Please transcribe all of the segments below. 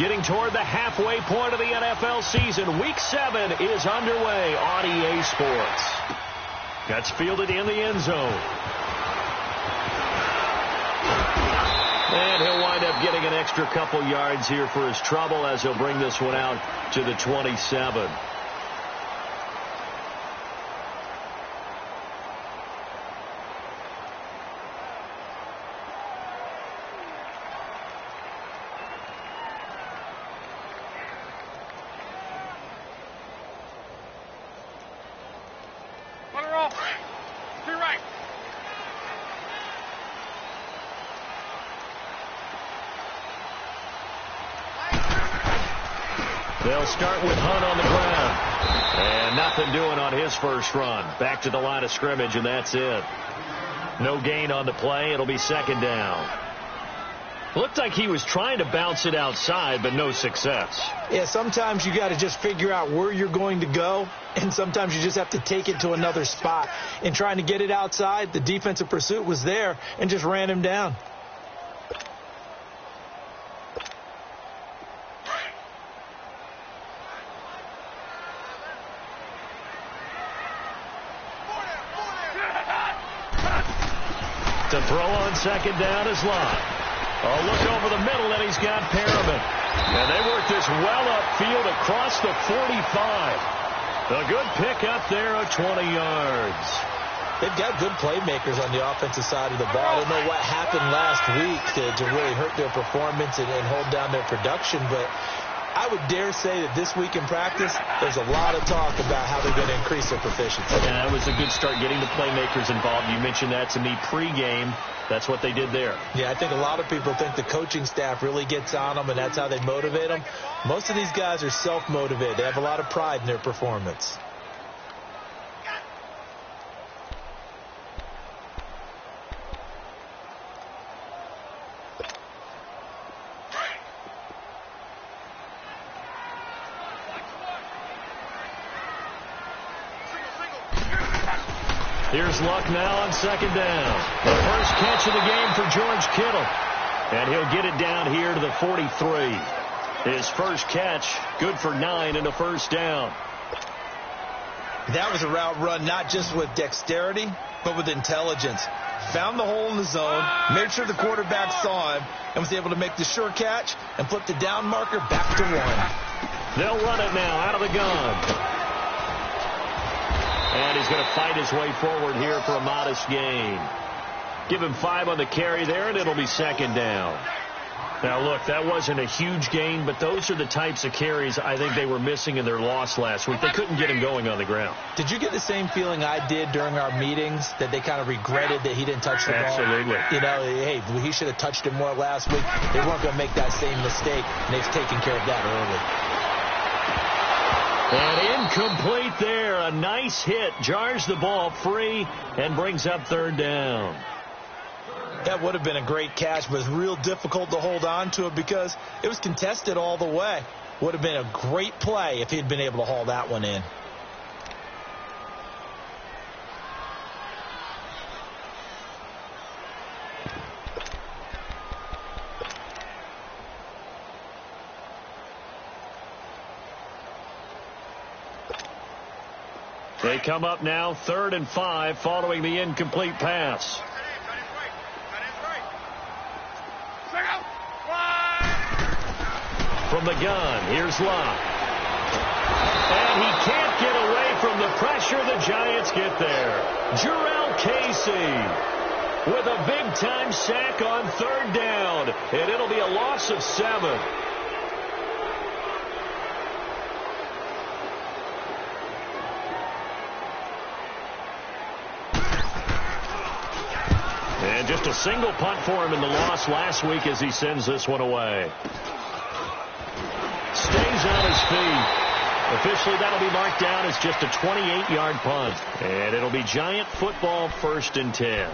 Getting toward the halfway point of the NFL season. Week 7 is underway on EA Sports. That's fielded in the end zone. And he'll wind up getting an extra couple yards here for his trouble as he'll bring this one out to the 27. They'll start with Hunt on the ground. And nothing doing on his first run. Back to the line of scrimmage, and that's it. No gain on the play. It'll be second down. Looked like he was trying to bounce it outside, but no success. Yeah, sometimes you got to just figure out where you're going to go, and sometimes you just have to take it to another spot. In trying to get it outside, the defensive pursuit was there and just ran him down. To throw on second down is Lott. Oh, look over the middle, and he's got Perriman. And they work this well upfield across the 45. A good pick up there of 20 yards. They've got good playmakers on the offensive side of the ball. I don't know what happened last week to really hurt their performance and hold down their production, but I would dare say that this week in practice, there's a lot of talk about how they're going to increase their proficiency. Yeah, that was a good start getting the playmakers involved. You mentioned that to me pregame. That's what they did there. Yeah, I think a lot of people think the coaching staff really gets on them, and that's how they motivate them. Most of these guys are self-motivated. They have a lot of pride in their performance. Here's Luck now on second down. The first catch of the game for George Kittle. And he'll get it down here to the 43. His first catch, good for 9 and a first down. That was a route run not just with dexterity, but with intelligence. Found the hole in the zone, made sure the quarterback saw him, and was able to make the sure catch and flip the down marker back to 1. They'll run it now out of the gun. And he's going to fight his way forward here for a modest gain. Give him 5 on the carry there, and it'll be second down. Now, look, that wasn't a huge gain, but those are the types of carries I think they were missing in their loss last week. They couldn't get him going on the ground. Did you get the same feeling I did during our meetings, that they kind of regretted that he didn't touch the ball? Absolutely. You know, hey, he should have touched it more last week. They weren't going to make that same mistake, and they've taken care of that early. And incomplete there. A nice hit. Jars the ball free and brings up third down. That would have been a great catch, but it's real difficult to hold on to it because it was contested all the way. Would have been a great play if he'd been able to haul that one in. They come up now 3rd and 5 following the incomplete pass. From the gun, here's Lott. And he can't get away from the pressure. The Giants get there. Jurrell Casey with a big-time sack on 3rd down. And it'll be a loss of 7. And just a single punt for him in the loss last week as he sends this one away. Stays on his feet. Officially, that'll be marked down as just a 28-yard punt. And it'll be Giant football 1st and 10.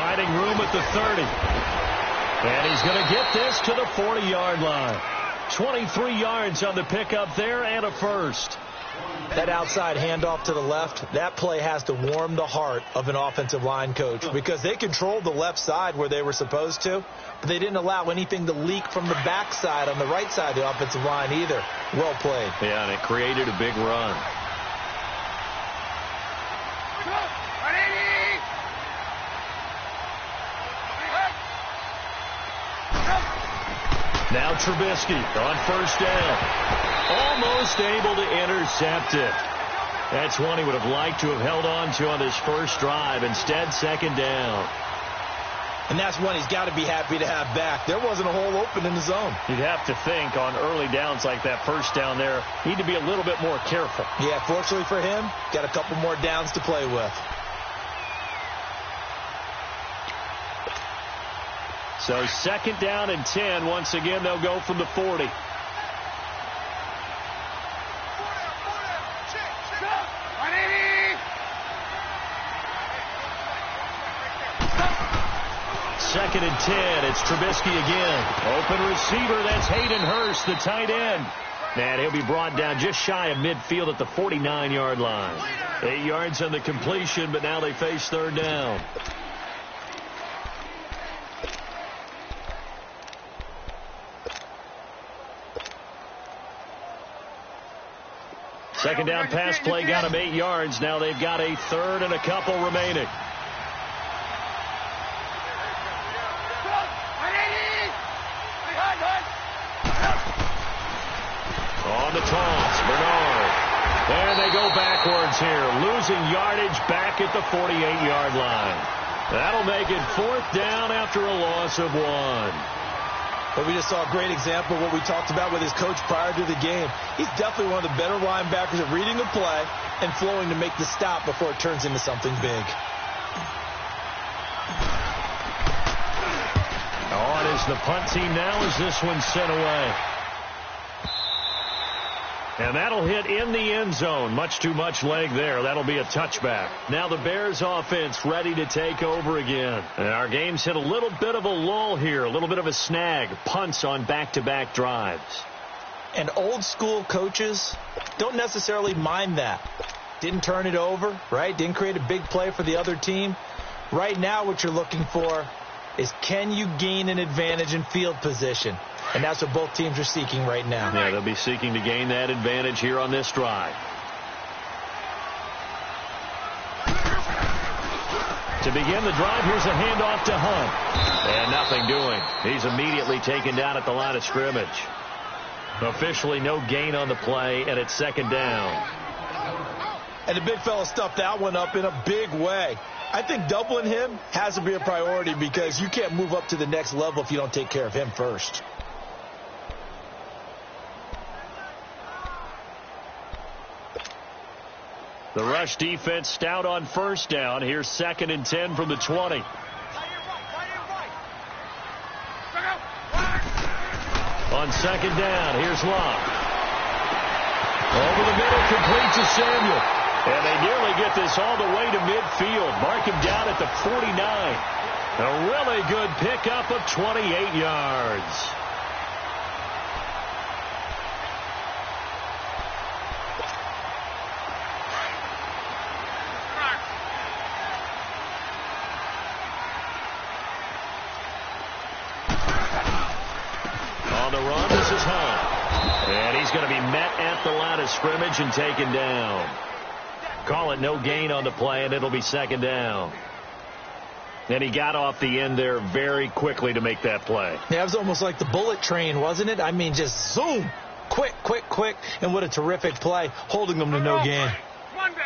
finding room at the 30. And he's going to get this to the 40-yard line. 23 yards on the pickup there and a first. That outside handoff to the left, that play has to warm the heart of an offensive line coach because they controlled the left side where they were supposed to, but they didn't allow anything to leak from the backside on the right side of the offensive line either. Well played. Yeah, and it created a big run. Now Trubisky on first down. Almost able to intercept it. That's one he would have liked to have held on to on his first drive. Instead, second down. And that's one he's got to be happy to have back. There wasn't a hole open in the zone. You'd have to think on early downs like that first down there, need to be a little bit more careful. Yeah, fortunately for him, got a couple more downs to play with. So second down and 10. Once again, they'll go from the 40. Second and 10. It's Trubisky again. Open receiver. That's Hayden Hurst, the tight end. And he'll be brought down just shy of midfield at the 49-yard line. 8 yards on the completion, but now they face third down. Second down pass play got him 8 yards. Now they've got a third and a couple remaining. On the toss, Bernard. And they go backwards here, losing yardage back at the 48-yard line. That'll make it fourth down after a loss of 1. But we just saw a great example of what we talked about with his coach prior to the game. He's definitely one of the better linebackers at reading the play and flowing to make the stop before it turns into something big. On is the punt team now as this one's sent away. And that'll hit in the end zone. Much too much leg there. That'll be a touchback. Now the Bears offense ready to take over again. And our game's hit a little bit of a lull here. A little bit of a snag. Punts on back-to-back drives. And old school coaches don't necessarily mind that. Didn't turn it over, right? Didn't create a big play for the other team. Right now what you're looking for is can you gain an advantage in field position? And that's what both teams are seeking right now. Yeah, they'll be seeking to gain that advantage here on this drive. To begin the drive, here's a handoff to Hunt. And nothing doing. He's immediately taken down at the line of scrimmage. Officially no gain on the play, and it's second down. And the big fella stuffed that one up in a big way. I think doubling him has to be a priority because you can't move up to the next level if you don't take care of him first. The rush defense stout on first down. Here's second and 10 from the 20. On second down, here's Locke. Over the middle, complete to Samuel. And they nearly get this all the way to midfield. Mark him down at the 49. A really good pickup of 28 yards. On the run, this is Hunt. And he's going to be met at the line of scrimmage and taken down. Call it no gain on the play, and it'll be second down. And he got off the end there very quickly to make that play. Yeah, it was almost like the bullet train, wasn't it? I mean, just zoom. Quick, quick, quick. And what a terrific play, holding them to no gain. Monday.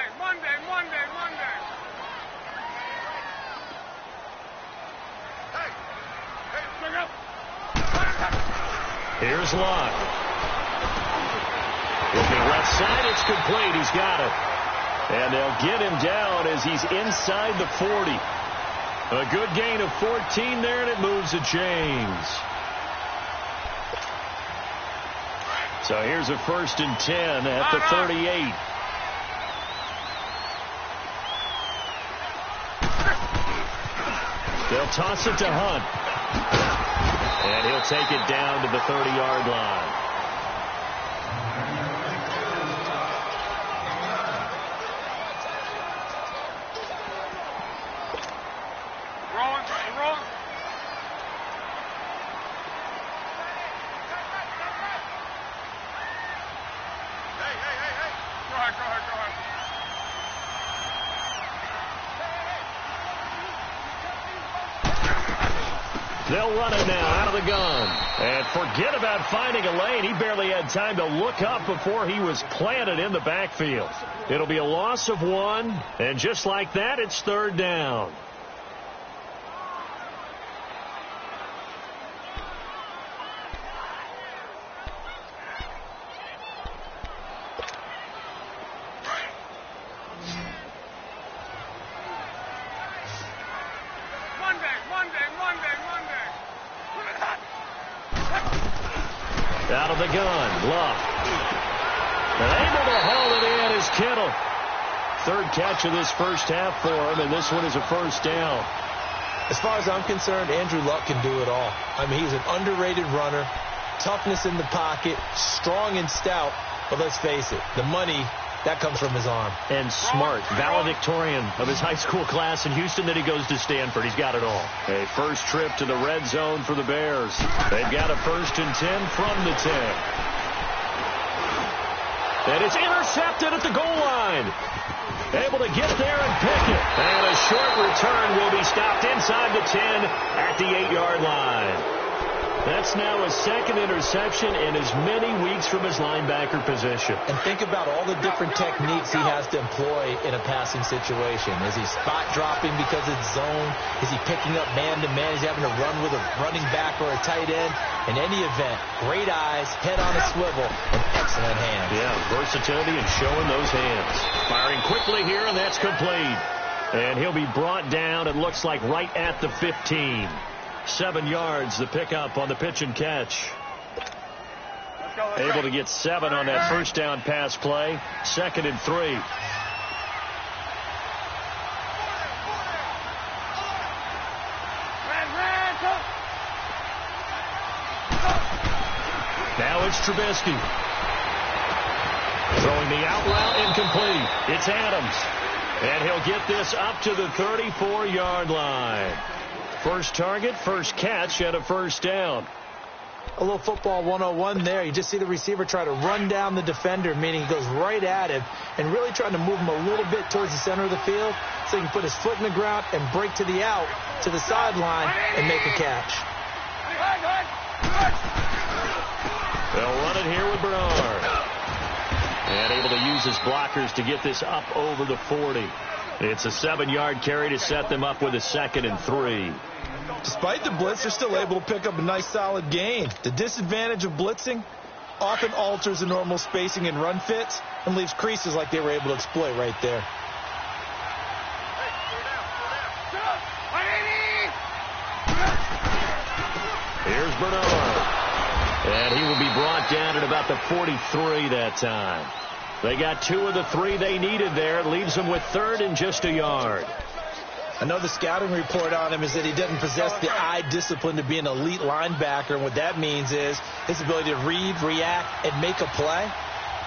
Here's Locke. Looking left side, it's complete. He's got it. And they'll get him down as he's inside the 40. A good gain of 14 there, and it moves the chains. So here's a first and 10 at the 38. They'll toss it to Hunt. And he'll take it down to the 30-yard line. They'll run it now out of the gun. And forget about finding a lane. He barely had time to look up before he was planted in the backfield. It'll be a loss of 1. And just like that, it's 3rd down. Out of the gun, Luck. And able to haul it in is Kittle. 3rd catch of this first half for him, and this one is a 1st down. As far as I'm concerned, Andrew Luck can do it all. I mean, he's an underrated runner, toughness in the pocket, strong and stout, but let's face it, the money, that comes from his arm. And smart, valedictorian of his high school class in Houston, then he goes to Stanford. He's got it all. A first trip to the red zone for the Bears. They've got a 1st and 10 from the 10. And it's intercepted at the goal line. Able to get there and pick it. And a short return will be stopped inside the 10 at the 8-yard line. That's now his 2nd interception in as many weeks from his linebacker position. And think about all the different techniques he has to employ in a passing situation. Is he spot dropping because it's zone? Is he picking up man-to-man? Is he having to run with a running back or a tight end? In any event, great eyes, head on a swivel, and excellent hands. Yeah, versatility and showing those hands. Firing quickly here, and that's complete. And he'll be brought down, it looks like, right at the 15. 7 yards, the pickup on the pitch and catch. Able to get 7 on that first down pass play. 2nd and 3. Now it's Trubisky. Throwing the out route incomplete. It's Adams. And he'll get this up to the 34-yard line. First target, first catch, and a 1st down. A little football 101 there. You just see the receiver try to run down the defender, meaning he goes right at him and really trying to move him a little bit towards the center of the field so he can put his foot in the ground and break to the out, to the sideline, and make a catch. They'll run it here with Bernard. And able to use his blockers to get this up over the 40. It's a 7-yard carry to set them up with a 2nd and 3. Despite the blitz, they're still able to pick up a nice solid gain. The disadvantage of blitzing often alters the normal spacing and run fits and leaves creases like they were able to exploit right there. Here's Bernard. And he will be brought down at about the 43 that time. They got 2 of the 3 they needed there. It leaves them with 3rd and just a yard. I know the scouting report on him is that he doesn't possess the eye discipline to be an elite linebacker. And what that means is his ability to read, react, and make a play.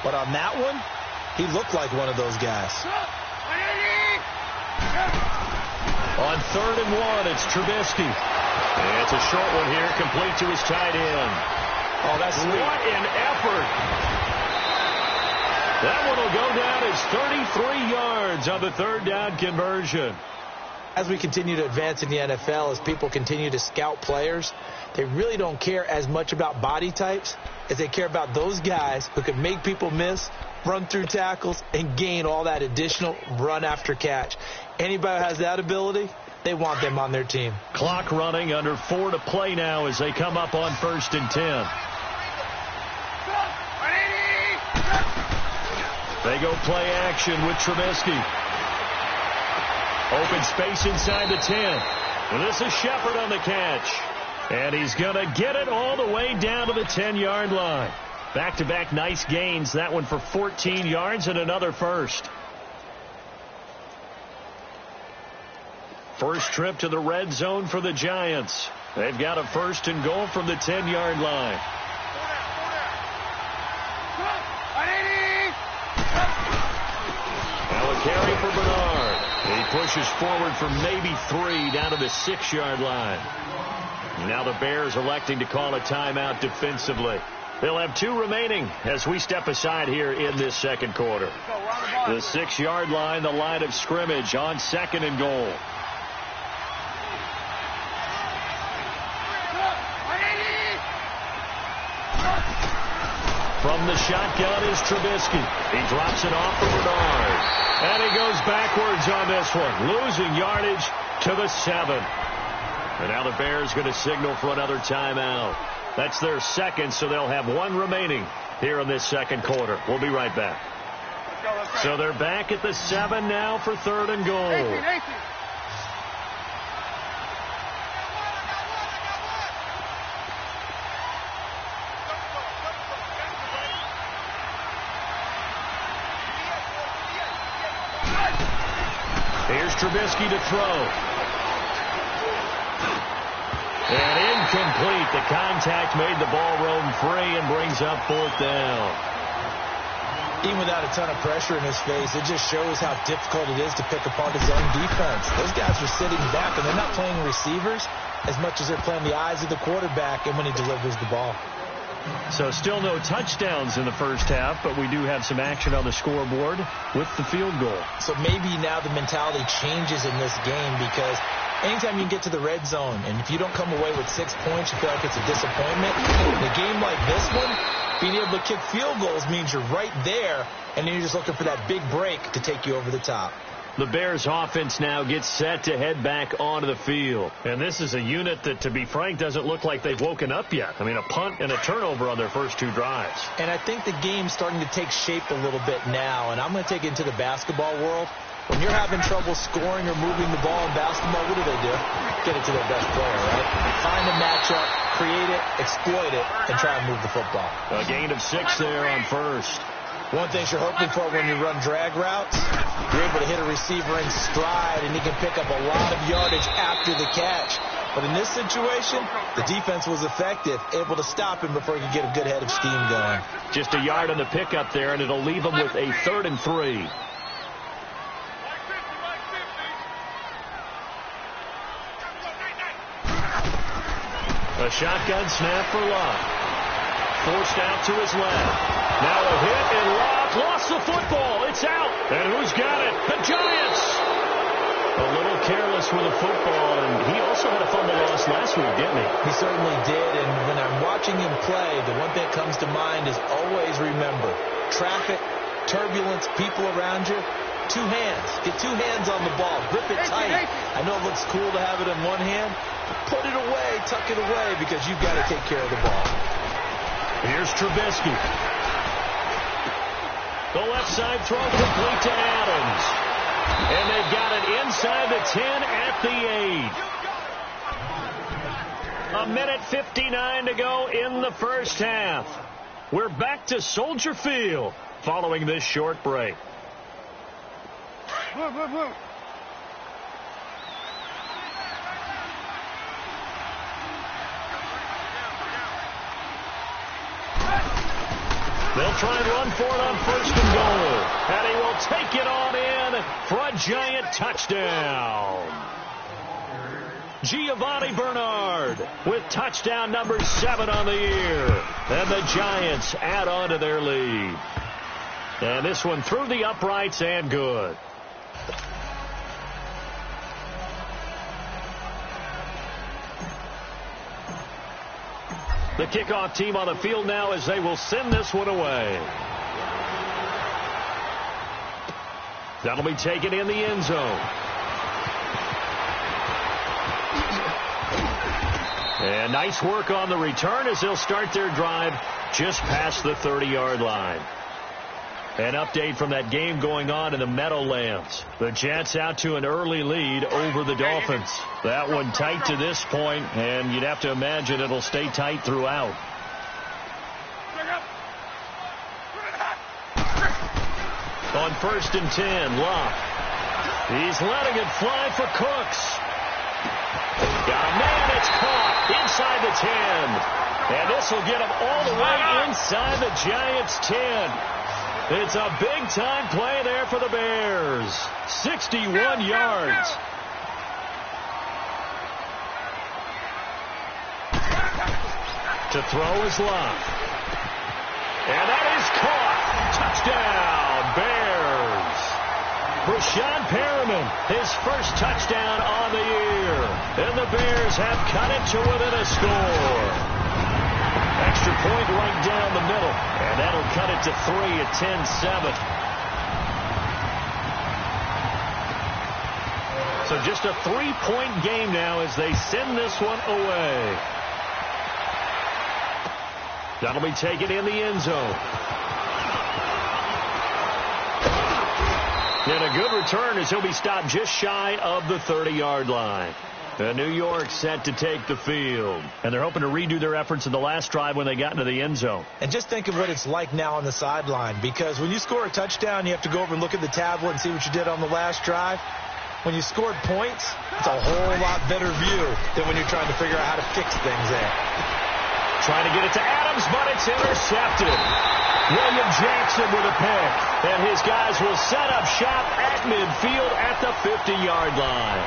But on that one, he looked like one of those guys. On 3rd and 1, it's Trubisky. And it's a short one here, complete to his tight end. Oh, that's sweet. What an effort. That one will go down as 33 yards on the 3rd down conversion. As we continue to advance in the NFL, as people continue to scout players, they really don't care as much about body types as they care about those guys who can make people miss, run through tackles, and gain all that additional run after catch. Anybody who has that ability, they want them on their team. Clock running, under 4 to play now as they come up on 1st and 10. They go play action with Trubisky. Open space inside the 10. And this is Shepard on the catch. And he's going to get it all the way down to the 10-yard line. Back-to-back nice gains. That one for 14 yards and another first. First trip to the red zone for the Giants. They've got a 1st and goal from the 10-yard line. Now a carry for Bernard. He pushes forward for maybe 3 down to the 6-yard line. Now the Bears electing to call a timeout defensively. They'll have 2 remaining as we step aside here in this second quarter. The 6-yard line, the line of scrimmage on 2nd and goal. From the shotgun is Trubisky. He drops it off for Bernard. And he goes backwards on this one, losing yardage to the 7. And now the Bears going to signal for another timeout. That's their 2nd, so they'll have 1 remaining here in this second quarter. We'll be right back. So they're back at the 7 now for 3rd and goal. Here's Trubisky to throw. And incomplete. The contact made the ball roam free and brings up 4th down. Even without a ton of pressure in his face, it just shows how difficult it is to pick apart his own defense. Those guys are sitting back, and they're not playing receivers as much as they're playing the eyes of the quarterback and when he delivers the ball. So still no touchdowns in the first half, but we do have some action on the scoreboard with the field goal. So maybe now the mentality changes in this game, because anytime you get to the red zone and if you don't come away with 6 points, you feel like it's a disappointment. In a game like this one, being able to kick field goals means you're right there, and then you're just looking for that big break to take you over the top. The Bears offense now gets set to head back onto the field. And this is a unit that, to be frank, doesn't look like they've woken up yet. I mean, a punt and a turnover on their first 2 drives. And I think the game's starting to take shape a little bit now, and I'm going to take it into the basketball world. When you're having trouble scoring or moving the ball in basketball, what do? Get it to their best player, right? Find a matchup, create it, exploit it, and try and move the football. A gain of 6 there on first. One thing you're hoping for when you run drag routes, you're able to hit a receiver in stride, and he can pick up a lot of yardage after the catch. But in this situation, the defense was effective, able to stop him before he could get a good head of steam going. Just a yard on the pickup there, and it'll leave him with a 3rd and 3. A shotgun snap for Love. Forced out to his left. Now a hit, and Love lost the football. It's out. And who's got it? The Giants. A little careless with the football, and he also had a fumble loss last week, didn't he? He certainly did, and when I'm watching him play, the one thing that comes to mind is always remember, traffic, turbulence, people around you, 2 hands. Get 2 hands on the ball. Grip it tight. I know it looks cool to have it in one hand. Put it away, tuck it away, because you've got to take care of the ball. Here's Trubisky. The left side throw complete to Adams. And they've got it inside the 10 at the 8. A minute 59 to go in the first half. We're back to Soldier Field following this short break. They'll try and run for it on 1st and goal. And he will take it on in for a Giant touchdown. Giovanni Bernard with touchdown number 7 on the year. And the Giants add on to their lead. And this one through the uprights and good. The kickoff team on the field now as they will send this one away. That'll be taken in the end zone. And nice work on the return as they'll start their drive just past the 30-yard line. An update from that game going on in the Meadowlands. The Jets out to an early lead over the Dolphins. That one tight to this point, and you'd have to imagine it'll stay tight throughout. On 1st and 10, Locke. He's letting it fly for Cooks. 10. And this will get them all the way inside the Giants' 10. It's a big-time play there for the Bears. 61 yards. To throw is Love. And that is caught. Touchdown, Bears. Brashad Perriman, his first touchdown on the year. And the Bears have cut it to within a score. Extra point right down the middle. And that'll cut it to 3 at 10-7. So just a 3-point game now as they send this one away. That'll be taken in the end zone. And a good return as he'll be stopped just shy of the 30-yard line. New York set to take the field. And they're hoping to redo their efforts in the last drive when they got into the end zone. And just think of what it's like now on the sideline. Because when you score a touchdown, you have to go over and look at the tablet and see what you did on the last drive. When you scored points, it's a whole lot better view than when you're trying to figure out how to fix things there. Trying to get it to Adams, but it's intercepted. William Jackson with a pick. And his guys will set up shop at midfield at the 50-yard line.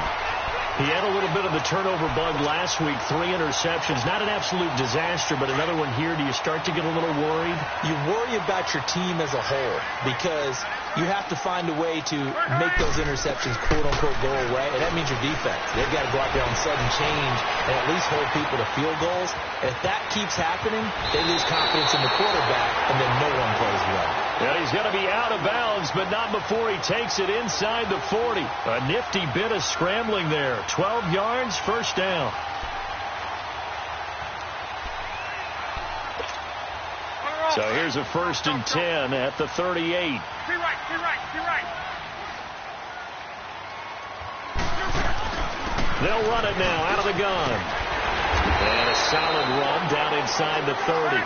He had a little bit of the turnover bug last week, 3 interceptions. Not an absolute disaster, but another one here. Do you start to get a little worried? You worry about your team as a whole because you have to find a way to make those interceptions, quote-unquote, go away. And that means your defense. They've got to go out there on sudden change and at least hold people to field goals. And if that keeps happening, they lose confidence in the quarterback, and then no one plays well. Yeah, he's going to be out of bounds, but not before he takes it inside the 40. A nifty bit of scrambling there. 12 yards, first down. So here's a 1st and 10 at the 38. Be right. They'll run it now out of the gun. And a solid run down inside the 30.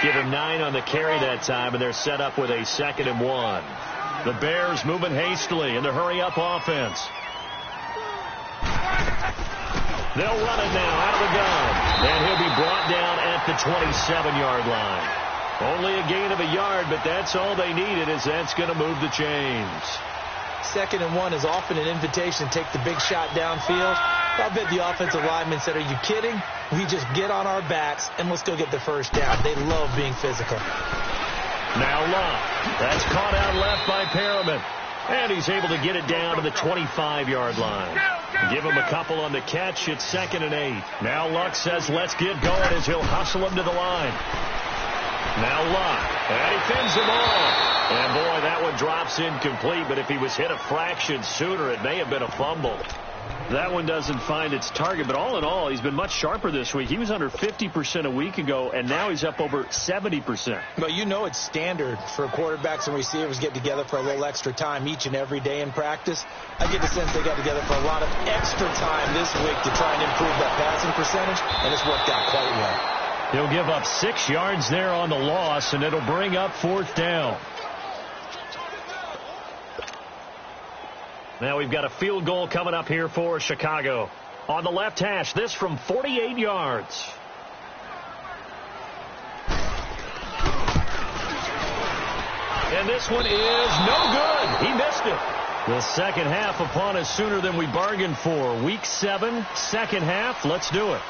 Give him 9 on the carry that time, and they're set up with a 2nd and 1. The Bears moving hastily in the hurry-up offense. They'll run it now out of the gun. And he'll be brought down at the 27-yard line. Only a gain of a yard, but that's all they needed, as that's going to move the chains. 2nd and 1 is often an invitation to take the big shot downfield. I bet the offensive lineman said, are you kidding? We just get on our backs and let's go get the first down. They love being physical. Now Luck. That's caught out left by Perriman. And he's able to get it down to the 25-yard line. Give him a couple on the catch. It's 2nd and 8. Now Luck says, let's get going as he'll hustle him to the line. Now Luck. And he fins them all. And boy, that one drops incomplete. But if he was hit a fraction sooner, it may have been a fumble. That one doesn't find its target, but all in all, he's been much sharper this week. He was under 50% a week ago, and now he's up over 70%. But you know it's standard for quarterbacks and receivers get together for a little extra time each and every day in practice. I get the sense they got together for a lot of extra time this week to try and improve that passing percentage, and it's worked out quite well. He'll give up 6 yards there on the loss, and it'll bring up 4th down. Now we've got a field goal coming up here for Chicago. On the left hash, this from 48 yards. And this one is no good. He missed it. The second half upon us sooner than we bargained for. Week 7, second half. Let's do it.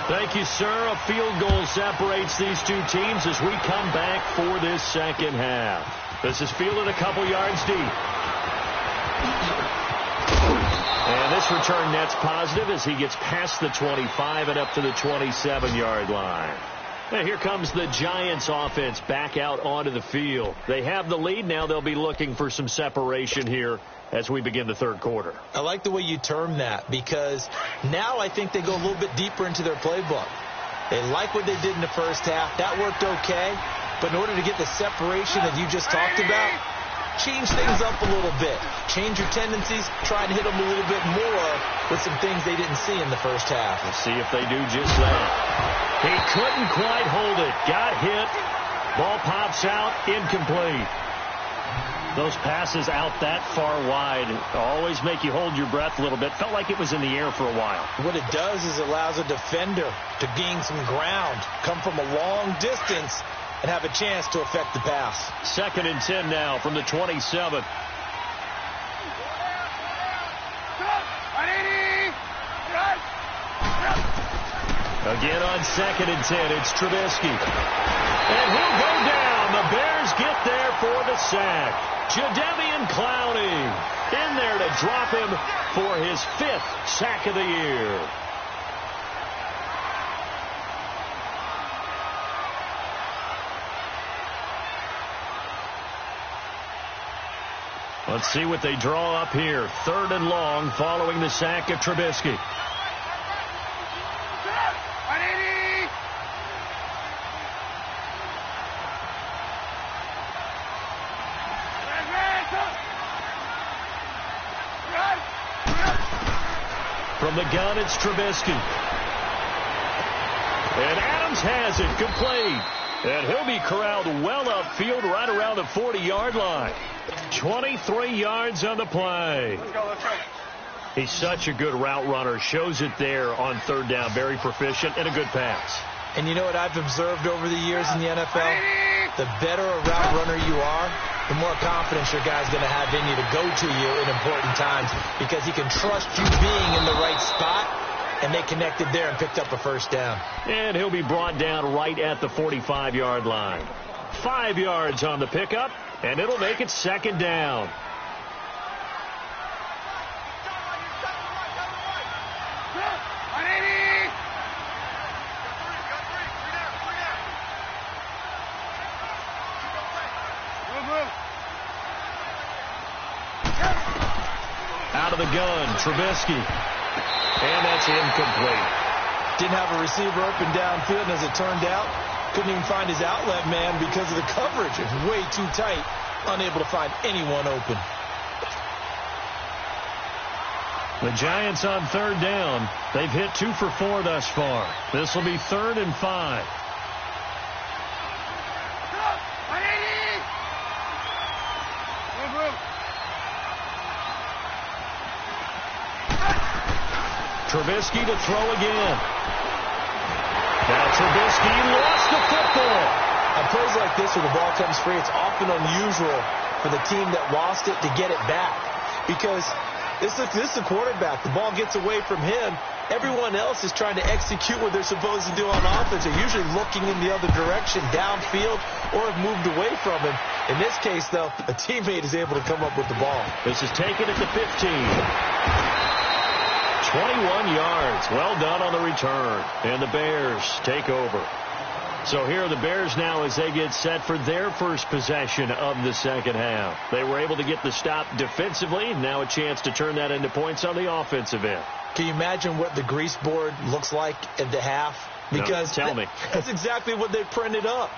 Thank you, sir. A field goal separates these two teams as we come back for this second half. This is fielded a couple yards deep. And this return net's positive as he gets past the 25 and up to the 27-yard line. And here comes the Giants offense back out onto the field. They have the lead. Now they'll be looking for some separation here as we begin the third quarter. I like the way you term that because now I think they go a little bit deeper into their playbook. They like what they did in the first half. That worked okay. But in order to get the separation that you just talked about, change things up a little bit. Change your tendencies. Try and hit them a little bit more with some things they didn't see in the first half. We'll see if they do just that. He couldn't quite hold it. Got hit. Ball pops out. Incomplete. Those passes out that far wide always make you hold your breath a little bit. Felt like it was in the air for a while. What it does is it allows a defender to gain some ground, come from a long distance, and have a chance to affect the pass. 2nd and 10 now from the 27. Again on 2nd and 10, it's Trubisky. And he'll go down. The Bears get there for the sack. Jadeveon Clowney in there to drop him for his 5th sack of the year. Let's see what they draw up here. 3rd and long following the sack of Trubisky. From the gun, it's Trubisky. And Adams has it complete. And he'll be corralled well upfield right around the 40-yard line. 23 yards on the play. Let's go. He's such a good route runner. Shows it there on 3rd down. Very proficient and a good pass. And you know what I've observed over the years in the NFL? The better a route runner you are, the more confidence your guy's going to have in you to go to you in important times because he can trust you being in the right spot, and they connected there and picked up a 1st down. And he'll be brought down right at the 45-yard line. 5 yards on the pickup, and it'll make it 2nd down. Out of the gun, Trubisky. And that's incomplete. Didn't have a receiver open downfield, and as it turned out, couldn't even find his outlet man because of the coverage. It was way too tight, unable to find anyone open. The Giants on 3rd down. They've hit 2 for 4 thus far. This will be 3rd and 5. Trubisky to throw again. Now Trubisky lost the football. On plays like this where the ball comes free, it's often unusual for the team that lost it to get it back. Because this is a quarterback. The ball gets away from him. Everyone else is trying to execute what they're supposed to do on offense. They're usually looking in the other direction, downfield, or have moved away from him. In this case, though, a teammate is able to come up with the ball. This is taken at the 15. 21 yards. Well done on the return. And the Bears take over. So here are the Bears now as they get set for their first possession of the 2nd half. They were able to get the stop defensively. Now a chance to turn that into points on the offensive end. Can you imagine what the grease board looks like at the half? Because no, tell me. That's exactly what they printed up.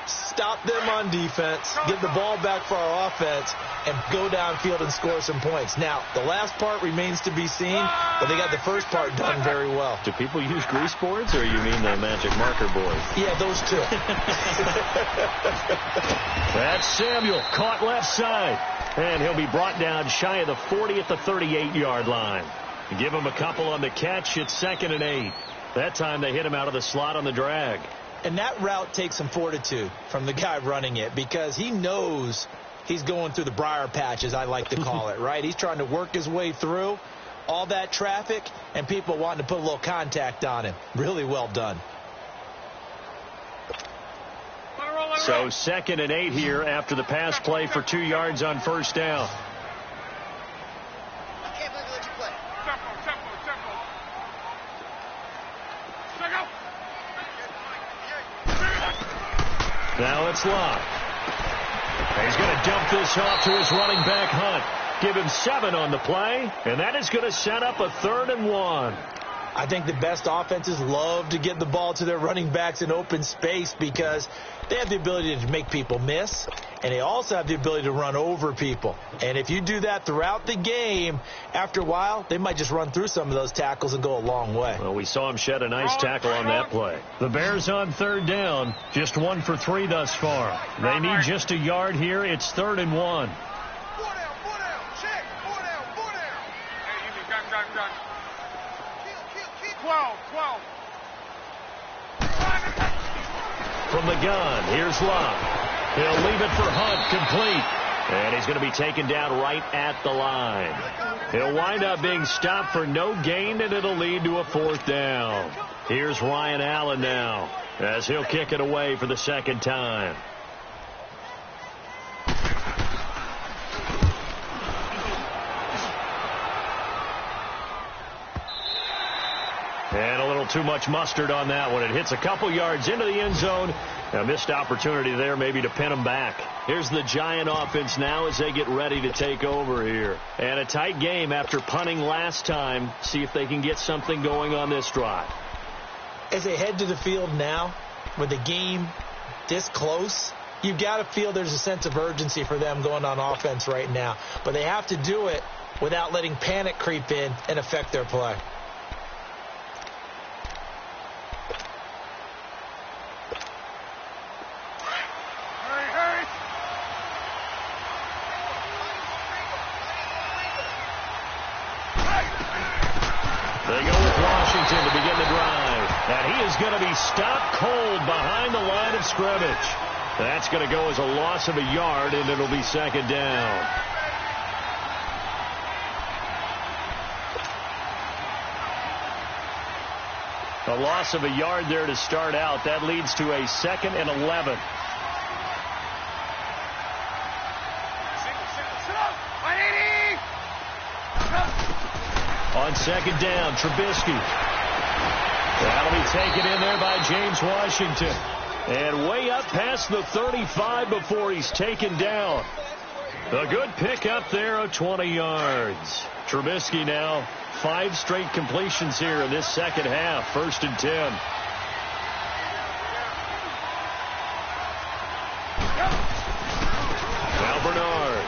Stop them on defense, get the ball back for our offense, and go downfield and score some points. Now, the last part remains to be seen, but they got the first part done very well. Do people use grease boards, or you mean the magic marker board? Yeah, those two. That's Samuel, caught left side. And he'll be brought down shy of the 40 at the 38-yard line. Give him a couple on the catch. It's 2nd and 8. That time they hit him out of the slot on the drag. And that route takes some fortitude from the guy running it because he knows he's going through the briar patch, as I like to call it, right? He's trying to work his way through all that traffic and people wanting to put a little contact on him. Really well done. So 2nd and 8 here after the pass play for 2 yards on 1st down. Now it's Locke. He's going to dump this off to his running back, Hunt. Give him 7 on the play, and that is going to set up a 3rd and 1. I think the best offenses love to get the ball to their running backs in open space because they have the ability to make people miss, and they also have the ability to run over people. And if you do that throughout the game, after a while, they might just run through some of those tackles and go a long way. Well, we saw him shed a nice tackle on that play. The Bears on 3rd down, just 1 for 3 thus far. They need just a yard here. It's 3rd and 1. 12, 12. From the gun, here's Love. He'll leave it for Hunt, complete. And he's going to be taken down right at the line. He'll wind up being stopped for no gain, and it'll lead to a 4th down. Here's Ryan Allen now, as he'll kick it away for the 2nd time. And a little too much mustard on that one. It hits a couple yards into the end zone. A missed opportunity there maybe to pin them back. Here's the Giant offense now as they get ready to take over here. And a tight game after punting last time. See if they can get something going on this drive. As they head to the field now, with the game this close, you've got to feel there's a sense of urgency for them going on offense right now. But they have to do it without letting panic creep in and affect their play. To begin the drive, and he is going to be stopped cold behind the line of scrimmage. That's going to go as a loss of a yard, and it'll be 2nd down. A loss of a yard there to start out. That leads to a 2nd and 11. On 2nd down, Trubisky. That'll be taken in there by James Washington. And way up past the 35 before he's taken down. A good pickup there of 20 yards. Trubisky now 5 straight completions here in this 2nd half. 1st and 10. Now Bernard.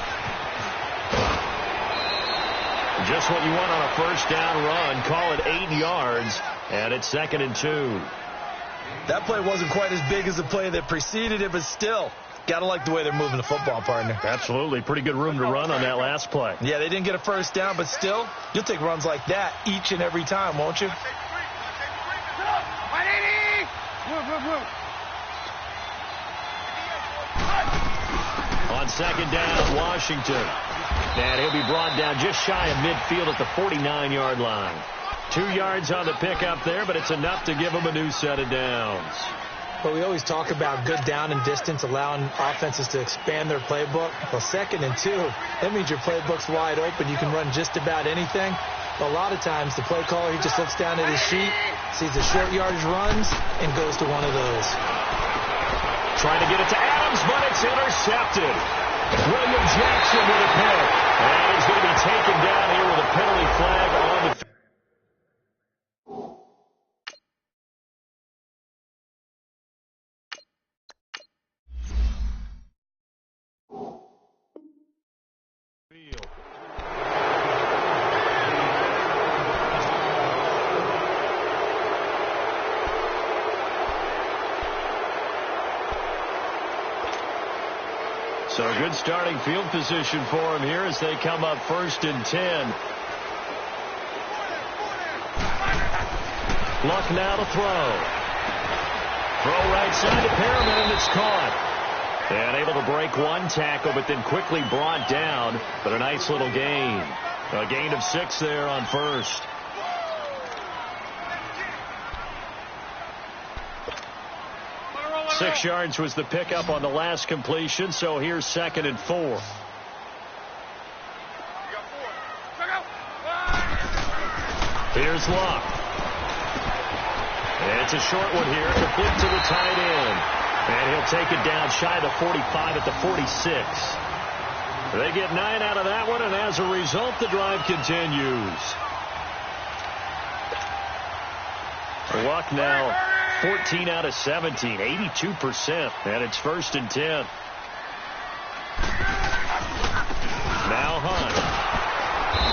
Just what you want on a 1st down run. Call it 8 yards. And it's 2nd and 2. That play wasn't quite as big as the play that preceded it, but still, got to like the way they're moving the football, partner. Absolutely. Pretty good room to run on that last play. Yeah, they didn't get a 1st down, but still, you'll take runs like that each and every time, won't you? On 2nd down, Washington. And he'll be brought down just shy of midfield at the 49-yard line. 2 yards on the pickup there, but it's enough to give them a new set of downs. But we always talk about good down and distance, allowing offenses to expand their playbook. Well, 2nd and 2, that means your playbook's wide open. You can run just about anything. But a lot of times, the play caller, he just looks down at his sheet, sees the short yardage runs, and goes to one of those. Trying to get it to Adams, but it's intercepted. William Jackson with a pick. And he's going to be taken down here with a penalty flag on the field. So a good starting field position for him here as they come up 1st and 10. Luck now to throw. Throw right side to Perriman, and it's caught. And able to break one tackle, but then quickly brought down. But a nice little gain. A gain of 6 there on 1st. Six yards was the pickup on the last completion, so here's 2nd and 4. Here's Luck. And it's a short one here, complete to the tight end. And he'll take it down shy of the 45 at the 46. They get 9 out of that one, and as a result, the drive continues. Luck now 14 out of 17, 82%, and it's 1st and 10. Now Hunt.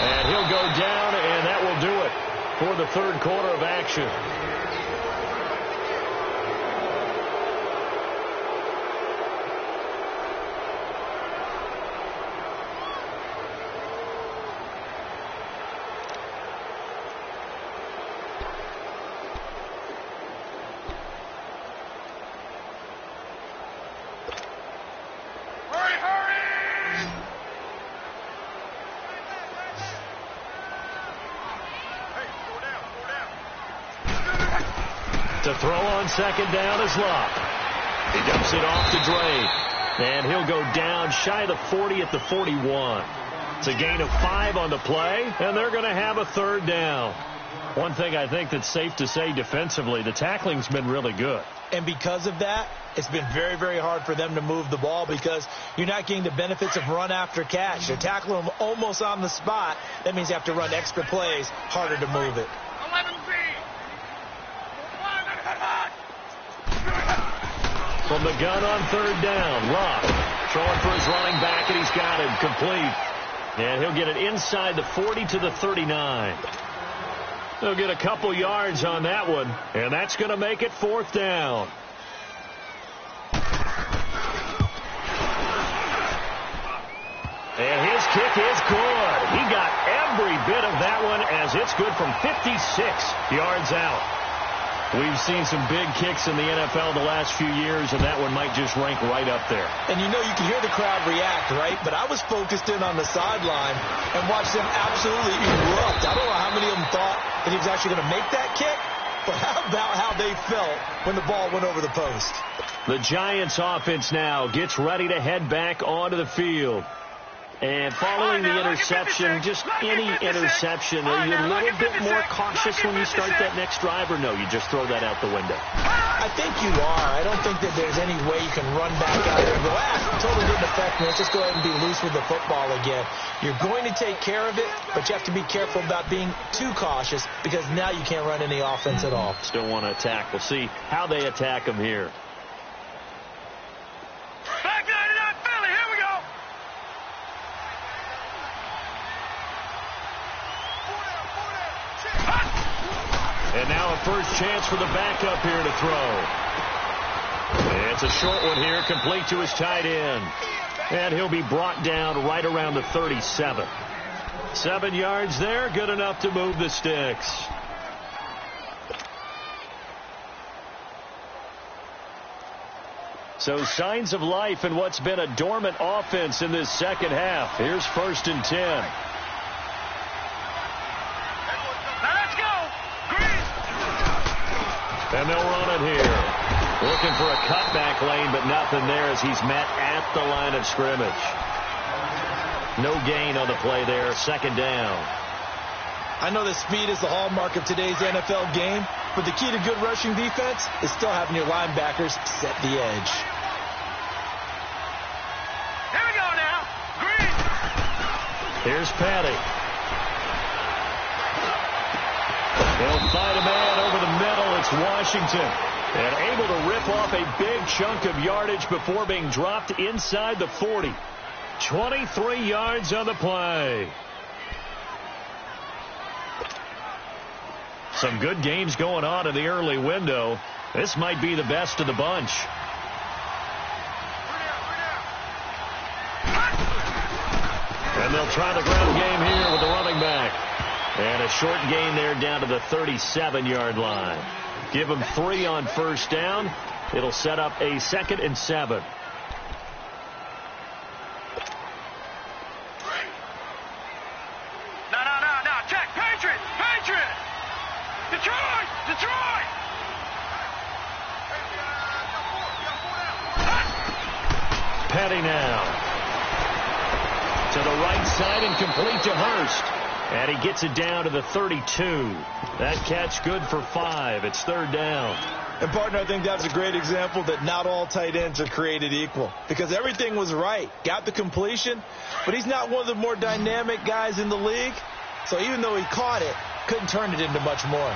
And he'll go down, and that will do it for the 3rd quarter of action. To throw on second down is Luck. He dumps it off to Drake. And he'll go down shy of the 40 at the 41. It's a gain of 5 on the play, and they're going to have a third down. One thing I think that's safe to say defensively, the tackling's been really good. And because of that, it's been very, very hard for them to move the ball because you're not getting the benefits of run after catch. They're tackling them almost on the spot. That means you have to run extra plays, harder to move it. 11B. From the gun on third down, Luck throwing for his running back, and he's got him complete. And he'll get it inside the 40 to the 39. They'll get a couple yards on that one, and that's going to make it fourth down. And his kick is good. He got every bit of that one as it's good from 56 yards out. We've seen some big kicks in the NFL the last few years, and that one might just rank right up there. And you know you can hear the crowd react, right? But I was focused in on the sideline and watched them absolutely erupt. I don't know how many of them thought that he was actually going to make that kick, but how about how they felt when the ball went over the post? The Giants offense now gets ready to head back onto the field. And following the interception, just any interception, are you a little bit more cautious when you start that next drive, or no, you just throw that out the window? I think you are. I don't think that there's any way you can run back out there and go, totally didn't affect me. Let's just go ahead and be loose with the football again. You're going to take care of it, but you have to be careful about being too cautious because now you can't run any offense at all. Still want to attack. We'll see how they attack them here. And now a first chance for the backup here to throw. It's a short one here, complete to his tight end. And he'll be brought down right around the 37. 7 yards there, good enough to move the sticks. So signs of life in what's been a dormant offense in this second half. Here's 1st and 10. And they'll run it here. Looking for a cutback lane, but nothing there as he's met at the line of scrimmage. No gain on the play there. 2nd down. I know that speed is the hallmark of today's NFL game, but the key to good rushing defense is still having your linebackers set the edge. Here we go now. Green. Here's Patty. They'll find a man over the middle. It's Washington. And able to rip off a big chunk of yardage before being dropped inside the 40. 23 yards on the play. Some good games going on in the early window. This might be the best of the bunch. And they'll try the ground game here with the running back. And a short gain there down to the 37-yard line. Give them 3 on first down. It'll set up a 2nd and 7. No. Check. Patriot. Detroit. Petty now. To the right side and complete to Hurst. And he gets it down to the 32. That catch good for 5. It's 3rd down. And, partner, I think that's a great example that not all tight ends are created equal. Because everything was right. Got the completion, but he's not one of the more dynamic guys in the league. So even though he caught it, couldn't turn it into much more.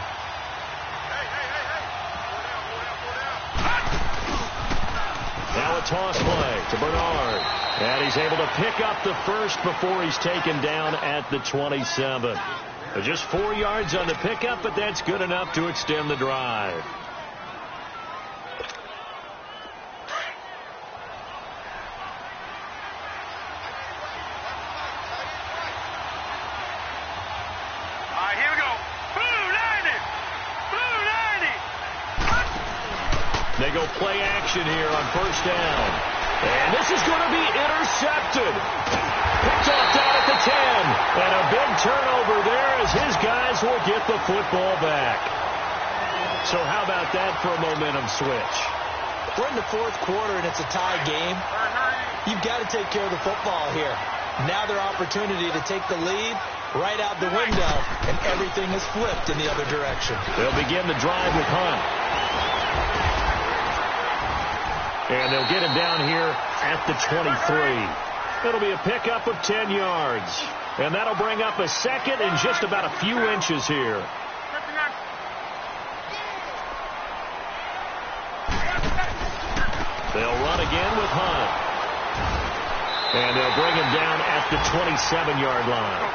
Now a toss play to Bernard. And he's able to pick up the first before he's taken down at the 27. Just 4 yards on the pickup, but that's good enough to extend the drive. All right, here we go. Blue 90. They go play action here on first down. And this is going to be intercepted. Picked off down at the 10. And a big turnover there as his guys will get the football back. So how about that for a momentum switch? We're in the fourth quarter, and it's a tie game. You've got to take care of the football here. Now their opportunity to take the lead right out the window, and everything is flipped in the other direction. They'll begin the drive with Hunt. And they'll get him down here at the 23. It'll be a pickup of 10 yards. And that'll bring up a second and just about a few inches here. They'll run again with Hunt. And they'll bring him down at the 27-yard line.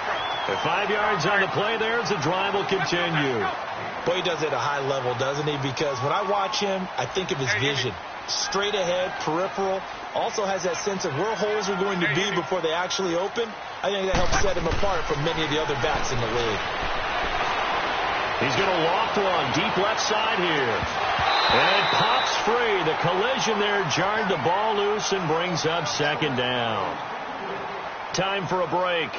At 5 yards on the play there as the drive will continue. Boy, he does it at a high level, doesn't he? Because when I watch him, I think of his vision. Straight ahead, peripheral. Also has that sense of where holes are going to be before they actually open. I think that helps set him apart from many of the other backs in the league. He's going to loft one deep left side here. And it pops free. The collision there jarred the ball loose and brings up second down. Time for a break.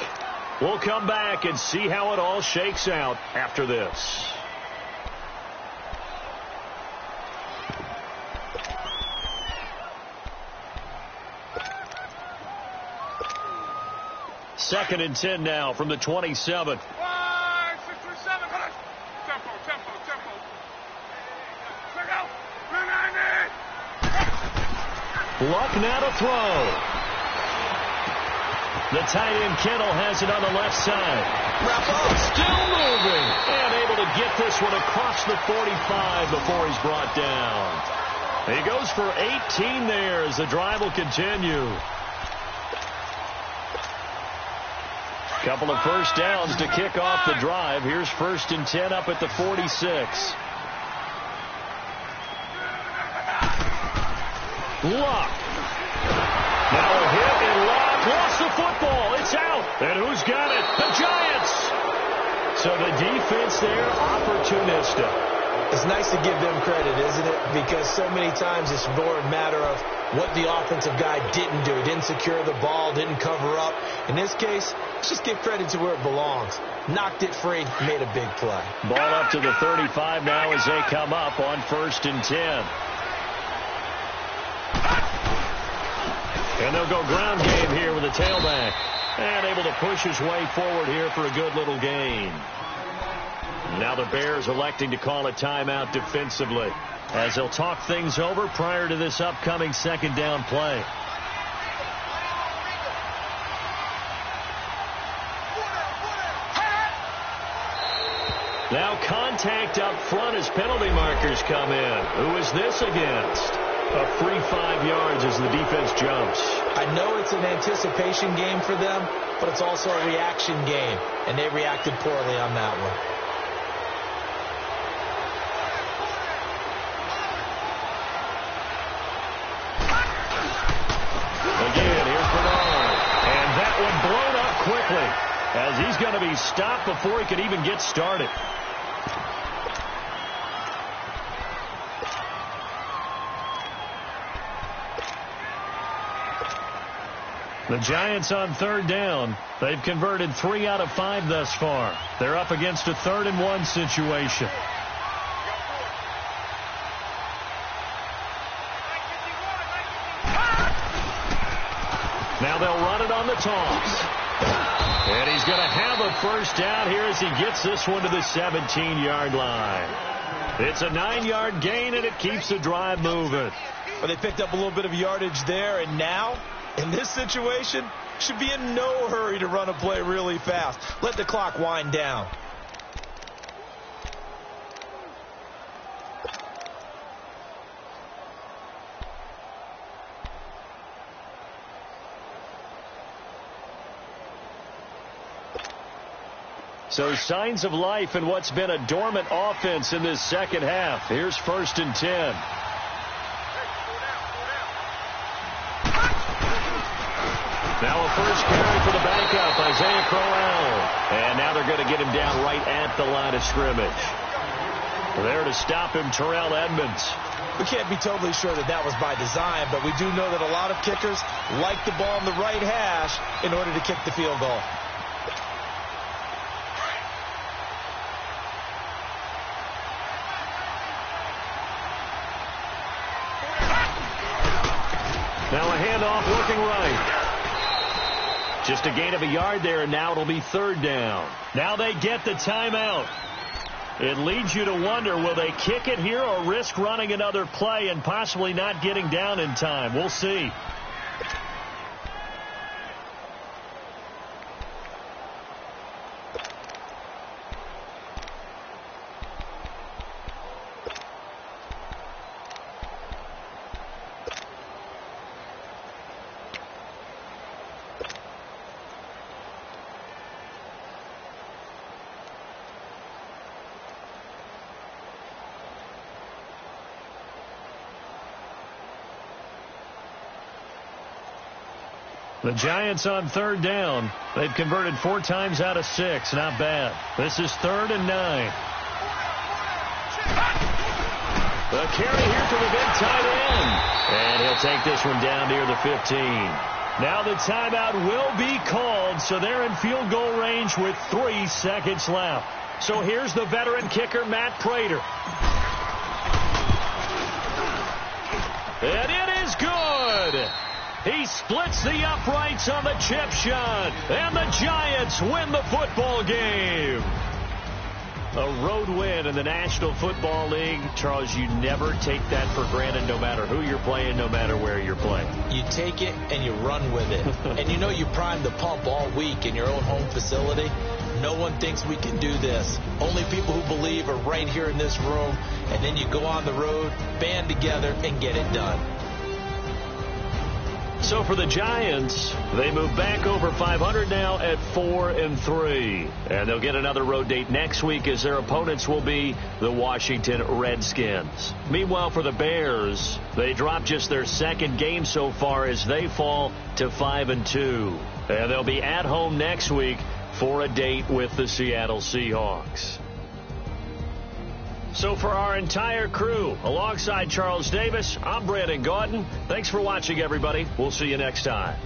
We'll come back and see how it all shakes out after this. Second and 10 now from the 27. 5, 6, 7, tempo. Check out. Luck now to throw. The tight end Kittle has it on the left side. Still moving. And able to get this one across the 45 before he's brought down. He goes for 18 there as the drive will continue. Couple of first downs to kick off the drive. Here's 1st and 10 up at the 46. Luck. Now a hit, and Luck lost the football. It's out. And who's got it? The Giants. So the defense there, opportunistic. It's nice to give them credit, isn't it? Because so many times it's more a matter of what the offensive guy didn't do. He didn't secure the ball, didn't cover up. In this case, let's just give credit to where it belongs. Knocked it free, made a big play. Ball up to the 35 now as they come up on 1st and 10. And they'll go ground game here with a tailback. And able to push his way forward here for a good little gain. Now the Bears electing to call a timeout defensively as they'll talk things over prior to this upcoming second down play. Now contact up front as penalty markers come in. Who is this against? A free 5 yards as the defense jumps. I know it's an anticipation game for them, but it's also a reaction game, and they reacted poorly on that one. Again, here's Bernard. And that one blown up quickly as he's going to be stopped before he could even get started. The Giants on 3rd down. They've converted 3 out of 5 thus far. They're up against a 3rd and 1 situation. Now they'll run it on the toss. And he's going to have a first down here as he gets this one to the 17-yard line. It's a 9-yard gain, and it keeps the drive moving. Well, they picked up a little bit of yardage there, and now, in this situation, should be in no hurry to run a play really fast. Let the clock wind down. So signs of life in what's been a dormant offense in this second half. Here's 1st and 10. Now a first carry for the backup, Isaiah Crowell. And now they're going to get him down right at the line of scrimmage. There to stop him, Terrell Edmonds. We can't be totally sure that that was by design, but we do know that a lot of kickers like the ball on the right hash in order to kick the field goal. Now a handoff working right. Just a gain of a yard there, and now it'll be third down. Now they get the timeout. It leads you to wonder, will they kick it here or risk running another play and possibly not getting down in time? We'll see. The Giants on third down. They've converted 4 times out of 6. Not bad. This is 3rd and 9. The carry here for the big tight end. And he'll take this one down near the 15. Now the timeout will be called, so they're in field goal range with 3 seconds left. So here's the veteran kicker, Matt Prater. And it is good. He splits the uprights on the chip shot, and the Giants win the football game. A road win in the National Football League. Charles, you never take that for granted, no matter who you're playing, no matter where you're playing. You take it and you run with it. And you know you primed the pump all week in your own home facility. No one thinks we can do this. Only people who believe are right here in this room. And then you go on the road, band together, and get it done. So for the Giants, they move back over 500 now at 4-3. And they'll get another road date next week as their opponents will be the Washington Redskins. Meanwhile, for the Bears, they drop just their 2nd game so far as they fall to 5-2. And they'll be at home next week for a date with the Seattle Seahawks. So for our entire crew, alongside Charles Davis, I'm Brandon Gaudin. Thanks for watching, everybody. We'll see you next time.